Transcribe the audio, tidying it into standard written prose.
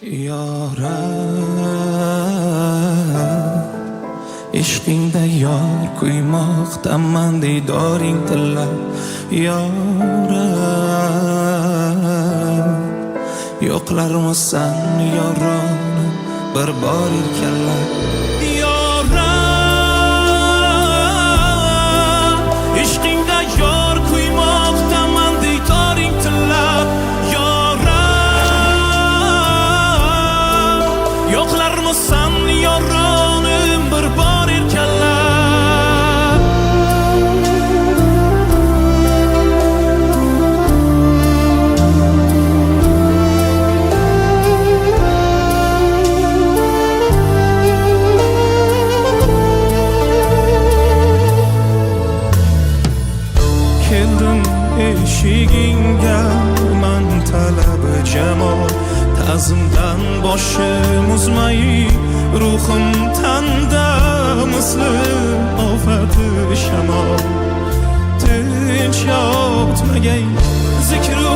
Yoram, ishqingda yor kuymoqdaman diydoring tillab. Yoram, yo'qlarmisan yorim bir bor erkalab. Yoram, ishqingda yor kuymoqdaman diydoring tillab. Yo'qlarmisan yorim bir bor erkalab. Keldim eshigingga man talabi jamol, ta'zimdan boshim uzmay ruhim tanda misli ofati shamol. Tinch yotmagay zikru